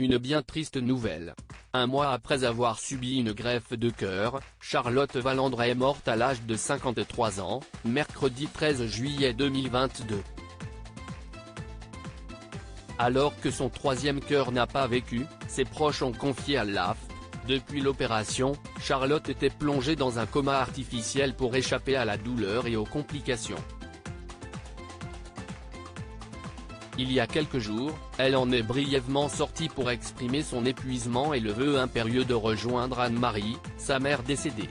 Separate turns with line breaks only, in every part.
Une bien triste nouvelle. Un mois après avoir subi une greffe de cœur, Charlotte Valandret est morte à l'âge de 53 ans, mercredi 13 juillet 2022. Alors que son troisième cœur n'a pas vécu, ses proches ont confié à l'AFP. Depuis l'opération, Charlotte était plongée dans un coma artificiel pour échapper à la douleur et aux complications. Il y a quelques jours, elle en est brièvement sortie pour exprimer son épuisement et le vœu impérieux de rejoindre Anne-Marie, sa mère décédée.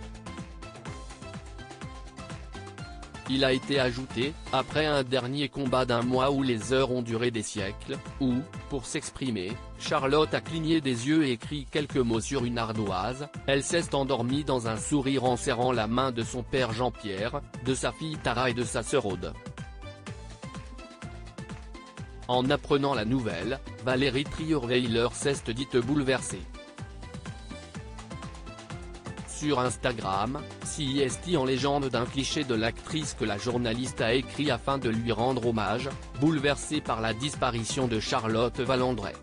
Il a été ajouté, après un dernier combat d'1 mois où les heures ont duré des siècles, où, pour s'exprimer, Charlotte a cligné des yeux et écrit quelques mots sur une ardoise, elle s'est endormie dans un sourire en serrant la main de son père Jean-Pierre, de sa fille Tara et de sa sœur Aude. En apprenant la nouvelle, Valérie Trierweiler s'est dite bouleversée. Sur Instagram, CIST en légende d'un cliché de l'actrice que la journaliste a écrit afin de lui rendre hommage, bouleversée par la disparition de Charlotte Valandret.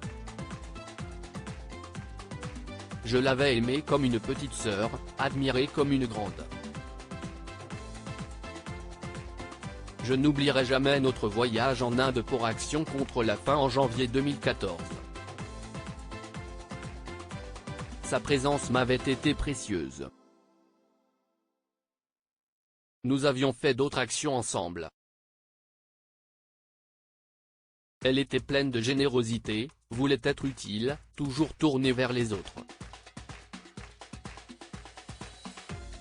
Je l'avais aimée comme une petite sœur, admirée comme une grande. Je n'oublierai jamais notre voyage en Inde pour Action contre la faim en janvier 2014. Sa présence m'avait été précieuse. Nous avions fait d'autres actions ensemble. Elle était pleine de générosité, voulait être utile, toujours tournée vers les autres.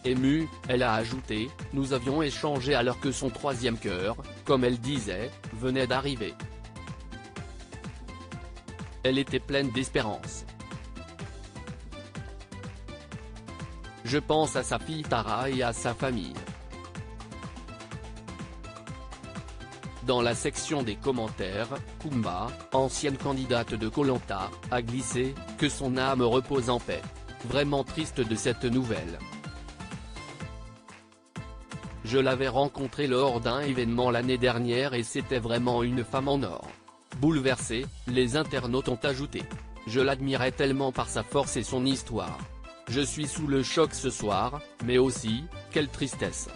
Émue, elle a ajouté, nous avions échangé alors que son troisième cœur, comme elle disait, venait d'arriver. Elle était pleine d'espérance. Je pense à sa fille Tara et à sa famille. Dans la section des commentaires, Kumba, ancienne candidate de Koh Lanta, a glissé « Que son âme repose en paix ». Vraiment triste de cette nouvelle. Je l'avais rencontrée lors d'un événement l'année dernière et c'était vraiment une femme en or. Bouleversée, les internautes ont ajouté. Je l'admirais tellement par sa force et son histoire. Je suis sous le choc ce soir, mais aussi, quelle tristesse.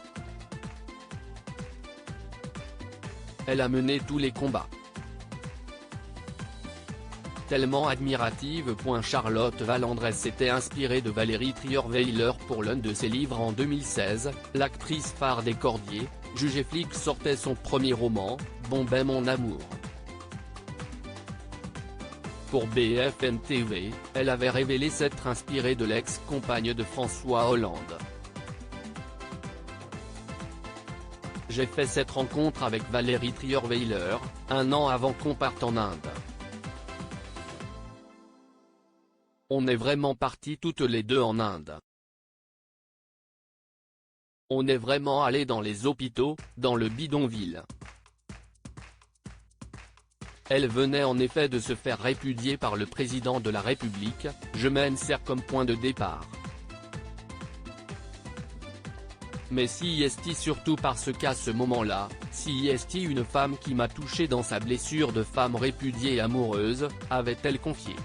Elle a mené tous les combats. Tellement admirative. Charlotte Valandret s'était inspirée de Valérie Trierweiler pour l'un de ses livres en 2016, l'actrice phare des Cordiers, jugée flic sortait son premier roman, Bon ben mon amour. Pour BFM TV, elle avait révélé s'être inspirée de l'ex-compagne de François Hollande. J'ai fait cette rencontre avec Valérie Trierweiler, 1 an avant qu'on parte en Inde. On est vraiment partis toutes les deux en Inde. On est vraiment allé dans les hôpitaux, dans le bidonville. Elle venait en effet de se faire répudier par le président de la République, je m'insère comme point de départ. Mais CIST surtout parce qu'à ce moment-là, CIST une femme qui m'a touché dans sa blessure de femme répudiée et amoureuse, avait-elle confié.